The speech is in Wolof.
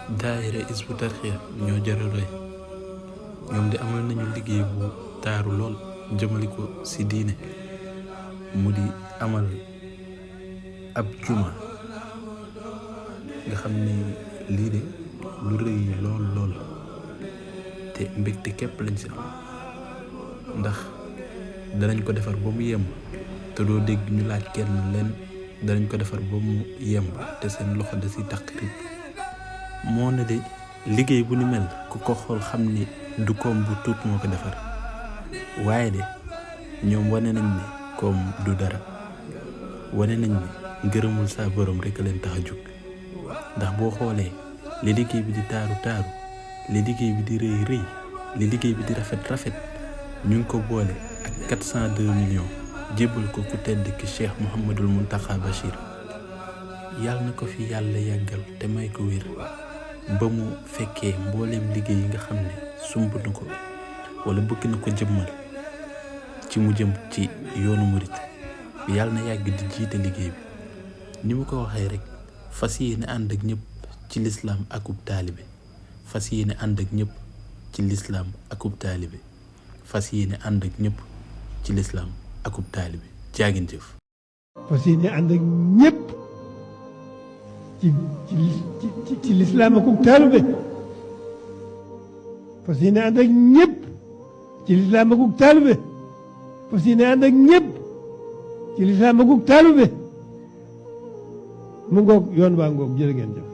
daayira Hizbut Tarqiyyah ñoo jara roy ñoom di amal nañu liggéey bu taaru lool jëmale ko ci diine mu di amal ab juma nga xam ni lii de lu rëy lool lool te mbégte képp lañ ci am ndax danañ ko defar ba mu yemb te doo dégg ñu laaj kenn leen danañ ko defar ba mu yemb te seen loxo da ci taq rib moo ne de liggéey bu ni mel ku ko xool xam ni du koom bu tuut moo ko defar waaye de ñoom wane nañ ne koom du dara wane nañ ne ngërëmul saa borom rekk leen tax a jóg ndax boo xoolee li liggéey bi di taaru taaru li liggéey bi di rëy rëy li liggéey bi di rafet rafet ñu ngi ko boole ak 402 millions jébbal ko ku tedd ki Cheikh Mouhamadul Mountakha Bachir yàlla na ko fi yàlla yàggal te may ko wér ba mu fekkee mbooleem liggéey yi nga xam ne sumb na ko wala bëgg na ko jëmmal ci mu jëm ci yoonu murit yàlla na yàgg di jiite liggéey bi ni mu ko waxee rek fas yéene ànd ak ñëpp ci lislaam akub taalibe fas yéene ànd ak ñëpp ci lislaam akub taalibe fas yéene ànd ak ñëpp ci lislaam akub taalibe jaagin jëf fas yéene ànd ak ñëpp ci lislaam akub taalibe fas yéene ànd ak ñëpp ci lislaam akub taalibe fas yéene ànd ak ñëpp ci lislaam akub taalibe mu ngoog yoon waa ngoog jërë ngeen jëf